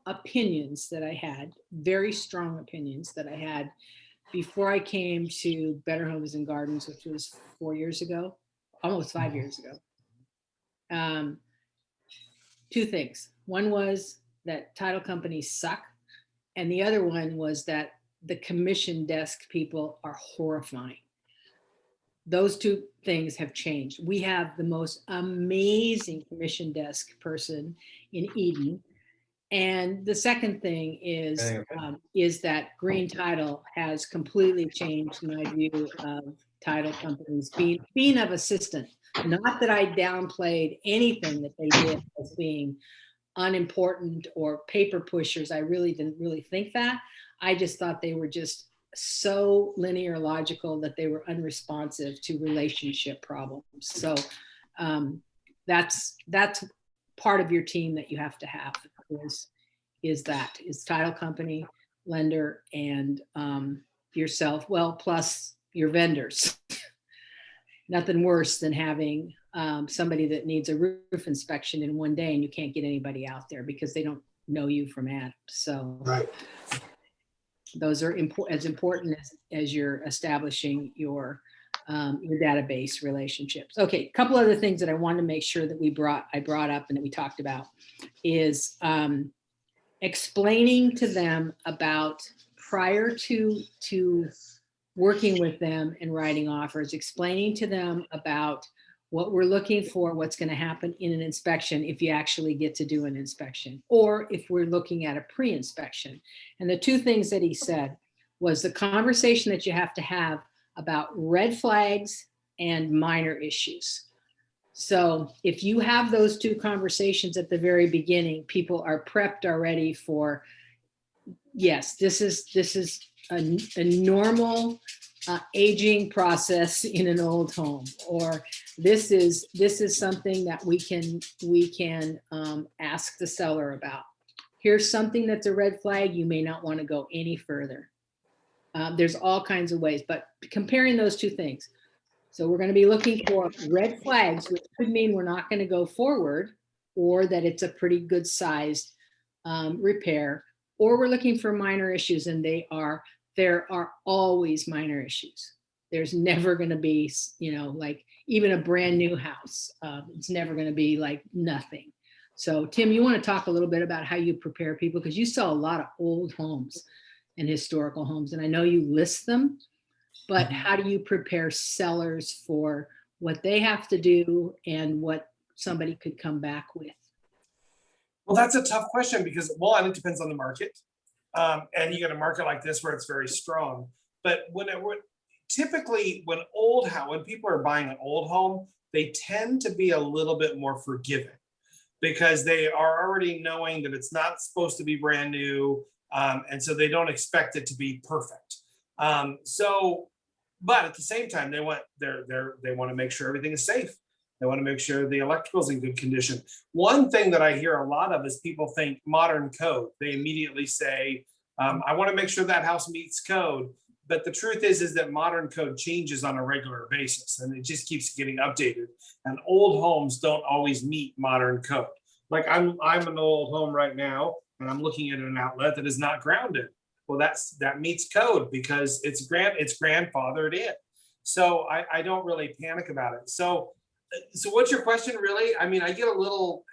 opinions that I had, very strong opinions that I had before I came to Better Homes and Gardens, which was 4 years ago, almost 5 years ago. Two things. One was that title companies suck. And the other one was that the commission desk people are horrifying. Those two things have changed. We have the most amazing commission desk person in Eden. And the second thing is that Green Title has completely changed my view of title companies being of assistant. Not that I downplayed anything that they did as being unimportant or paper pushers. I really didn't think that. I just thought they were just so linear logical that they were unresponsive to relationship problems. So that's part of your team that you have to have is title company, lender, and yourself. Well, plus your vendors. Nothing worse than having somebody that needs a roof inspection in one day and you can't get anybody out there because they don't know you from Adam. So Right. Those are as important as you're establishing your database relationships. Okay, a couple other things that I wanted to make sure that I brought up and that we talked about is explaining to them about prior to working with them and writing offers, explaining to them about what we're looking for, what's going to happen in an inspection if you actually get to do an inspection, or if we're looking at a pre-inspection. And the two things that he said was the conversation that you have to have about red flags and minor issues. So if you have those two conversations at the very beginning, people are prepped already for, yes, this is a normal aging process in an old home, or this is something that we can ask the seller about. Here's something that's a red flag. You may not want to go any further. There's all kinds of ways, but comparing those two things. So we're going to be looking for red flags, which could mean we're not going to go forward, or that it's a pretty good sized repair, or we're looking for minor issues, and there are always minor issues. There's never going to be, like even a brand new house. It's never going to be like nothing. So Tim, you want to talk a little bit about how you prepare people, because you sell a lot of old homes and historical homes, and I know you list them, but how do you prepare sellers for what they have to do and what somebody could come back with? Well, that's a tough question because one, it depends on the market. And you get a market like this where it's very strong. But typically when people are buying an old home, they tend to be a little bit more forgiving because they are already knowing that it's not supposed to be brand new. And so they don't expect it to be perfect. But at the same time, they want to make sure everything is safe. They want to make sure the electrical is in good condition. One thing that I hear a lot of is people think modern code. They immediately say, I want to make sure that house meets code. But the truth is that modern code changes on a regular basis and it just keeps getting updated. And old homes don't always meet modern code. Like I'm in an old home right now and I'm looking at an outlet that is not grounded. Well, that meets code because it's grandfathered in. So I don't really panic about it. So what's your question really? I mean, I get a little,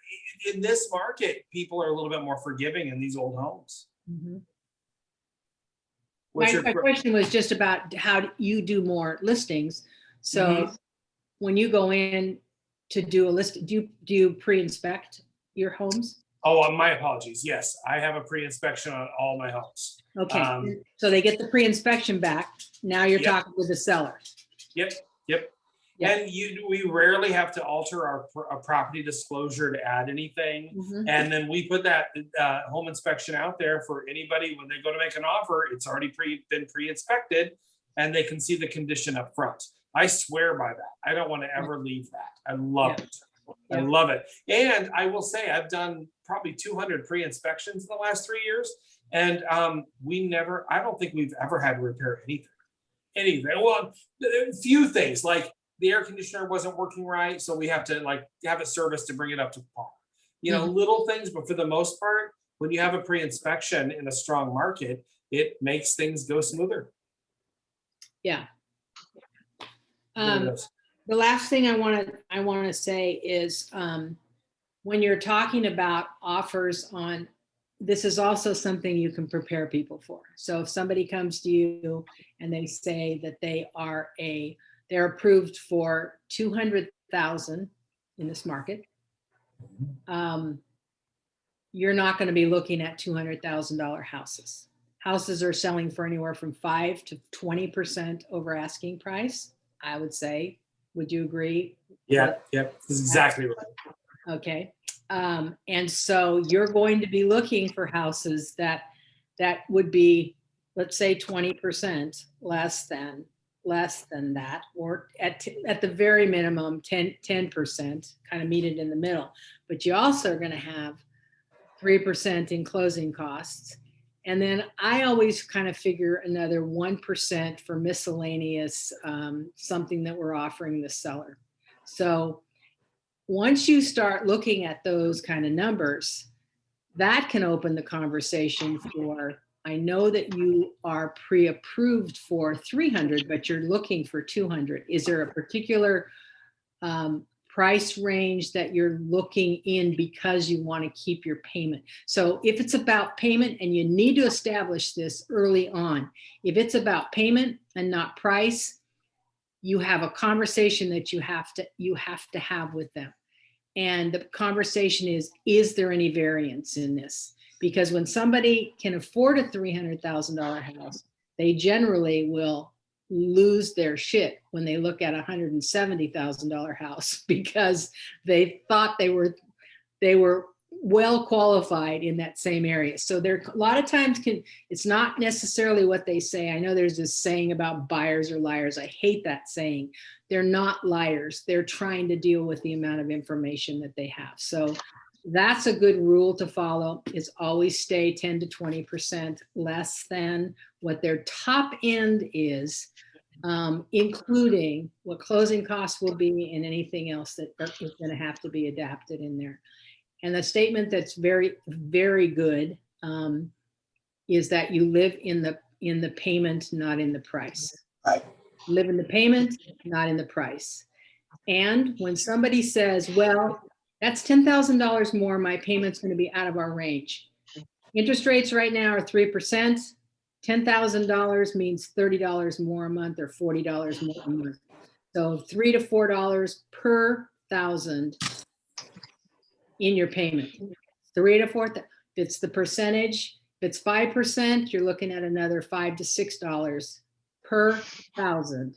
in this market, people are a little bit more forgiving in these old homes. Mm-hmm. My question was just about how you do more listings. So when you go in to do a list, do you pre-inspect your homes? Oh, my apologies. Yes, I have a pre-inspection on all my homes. Okay, so they get the pre-inspection back. Now you're talking with the seller. Yep. Yeah. And we rarely have to alter our property disclosure to add anything. Mhm. And then we put that home inspection out there for anybody when they go to make an offer. It's already been pre-inspected, and they can see the condition up front. I swear by that. I don't want to ever leave that. I love Yeah. it. I Yeah. love it. And I will say I've done probably 200 pre-inspections in the last 3 years, and I don't think we've ever had to repair anything. Well, a few things like the air conditioner wasn't working right, so we have to like have it serviced to bring it up to par. Little things, but for the most part, when you have a pre-inspection in a strong market, it makes things go smoother. Yeah. It really does. The last thing I want to say is when you're talking about offers on, this is also something you can prepare people for. So if somebody comes to you and they say that they're approved for 200,000 in this market, you're not going to be looking at $200,000 houses. Houses are selling for anywhere from 5 to 20% over asking price, I would say. Would you agree? Yeah, that's exactly right. Okay. And so you're going to be looking for houses that would be, let's say 20% less than that, or at the very minimum, 10%, kind of meet it in the middle. But you also are going to have 3% in closing costs. And then I always kind of figure another 1% for miscellaneous, something that we're offering the seller. So once you start looking at those kind of numbers, that can open the conversation for, I know that you are pre-approved for 300, but you're looking for 200. Is there a particular price range that you're looking in because you want to keep your payment? So if it's about payment, and you need to establish this early on, if it's about payment and not price, you have a conversation that you have to have with them. And the conversation is there any variance in this? Because when somebody can afford a $300,000 house, they generally will lose their shit when they look at a $170,000 house, because they thought they were well qualified in that same area. So there a lot of times it's not necessarily what they say. I know there's this saying about buyers are liars. I hate that saying. They're not liars. They're trying to deal with the amount of information that they have. So that's a good rule to follow, is always stay 10 to 20% less than what their top end is, including what closing costs will be and anything else that is going to have to be adapted in there. And the statement that's very, very good is that you live in the payment, not in the price. Right. Live in the payment, not in the price. And when somebody says, well, that's $10,000 more, my payment's going to be out of our range. Interest rates right now are 3%. $10,000 means $30 more a month or $40 more a month. So $3 to $4 per thousand in your payment. 3 to 4. If it's the percentage, if it's 5%, you're looking at another $5 to $6 per thousand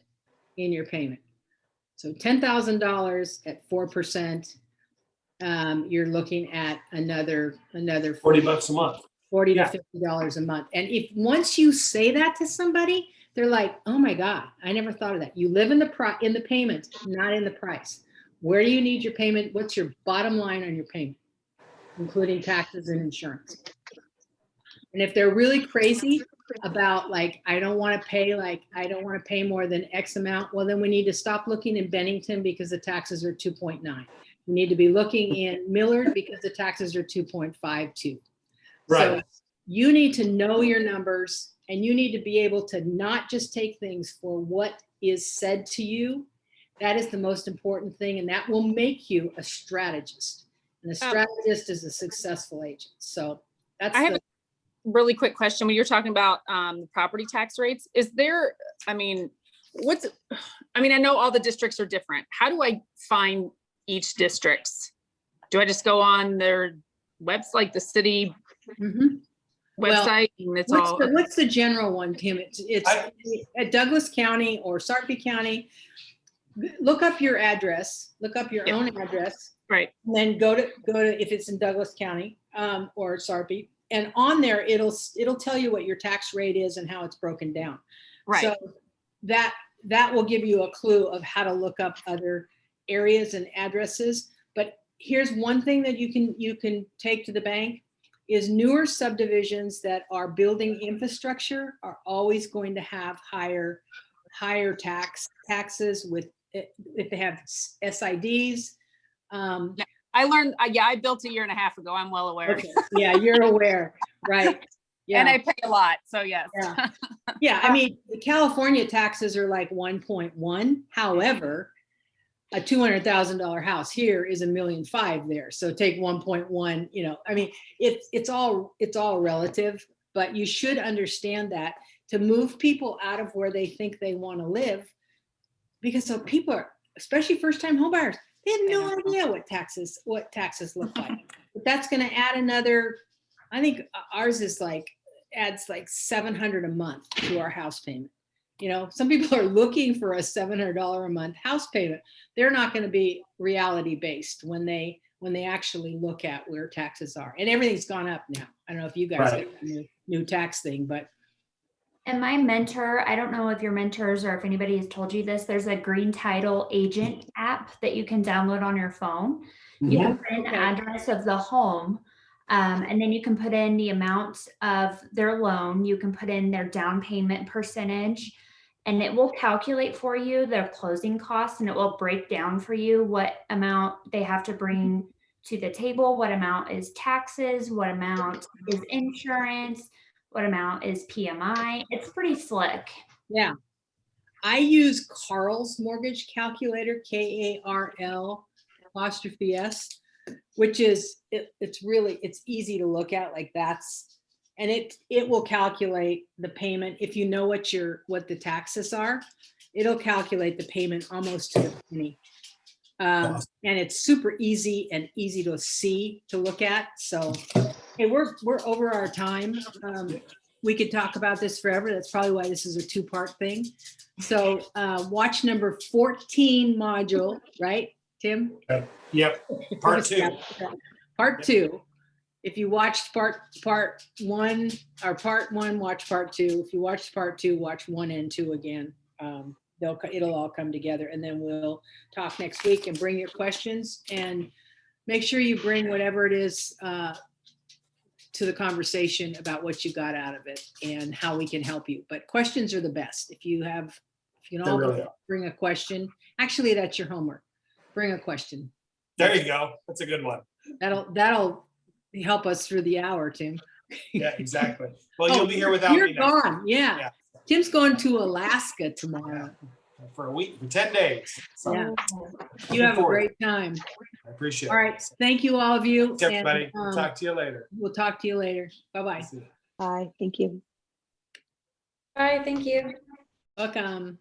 in your payment. So $10,000 at 4%, you're looking at another $40 a month. $40 to $50 a month. And if once you say that to somebody, they're like, oh my God, I never thought of that. You live in the payment, not in the price. Where do you need your payment? What's your bottom line on your payment, including taxes and insurance? And if they're really crazy about like, I don't want to pay more than X amount, well, then we need to stop looking in Bennington because the taxes are 2.9. We need to be looking in Millard because the taxes are 2.52. Right. So you need to know your numbers, and you need to be able to not just take things for what is said to you. That is the most important thing, and that will make you a strategist. And a strategist is a successful agent. So that's I have a really quick question. When you're talking about the property tax rates, is there, I know all the districts are different. How do I find each district's? Do I just go on their website, like the city website? And it's what's the general one, Tim? It's at Douglas County or Sarpy County. look up your address, look up your Yep. own address, Right. and then go to if it's in Douglas County, or Sarpy, and on there, it'll tell you what your tax rate is and how it's broken down. Right. So that will give you a clue of how to look up other areas and addresses. But here's one thing that you can take to the bank is newer subdivisions that are building infrastructure are always going to have higher taxes with if they have SIDs. I learned, I built a year and a half ago. I'm well aware. Okay. Yeah, you're aware, right? Yeah. And I pay a lot. So yes. Yeah. Yeah, I mean, the California taxes are like 1.1. However, a $200,000 house here is $1.5 million there. So take 1.1, I mean, it's all relative, but you should understand that to move people out of where they think they want to live, because so people are, especially first-time homebuyers, they have no idea what taxes look like. But that's going to add another, I think ours is adds like $700 a month to our house payment. Some people are looking for a $700 a month house payment. They're not going to be reality based when they actually look at where taxes are. And everything's gone up now. I don't know if you guys Right. got a new tax thing, but And my mentor, I don't know if your mentors or if anybody has told you this, there's a Green Title Agent app that you can download on your phone. You can put in the Okay. address of the home, and then you can put in the amount of their loan. You can put in their down payment percentage, and it will calculate for you their closing costs, and it will break down for you what amount they have to bring to the table, what amount is taxes, what amount is insurance, what amount is PMI. It's pretty slick. yeah. I use Carl's mortgage calculator, KARL''S, which is, it's easy to look at, and it will calculate the payment. If you know what the taxes are, it'll calculate the payment almost to the penny. And it's super easy to see, to look at. So, hey, we're over our time. We could talk about this forever. That's probably why this is a 2-part thing. So watch number 14 module, right, Tim? Yep, part 2. Part 2. If you watched part 1 or part 1, watch part 2. If you watched part 2, watch 1 and 2 again. It'll all come together, and then we'll talk next week and bring your questions, and make sure you bring whatever it is to the conversation about what you got out of it and how we can help you. But questions are the best. If you can all really are. bring a question. Actually, that's your homework. Bring a question. There you go. That's a good one. That'll help us through the hour, Tim. Yeah, exactly. Well, you'll be here without You're me next gone. Yeah. Yeah. Tim's going to Alaska tomorrow. for a week, for 10 days. So Yeah. looking You have a forward. great time. I appreciate it. All right. Thank you, all of you. Thanks, everybody. and, Talk to you later. We'll talk to you later. Bye-bye. Bye. Thank you. Bye, thank you. Welcome.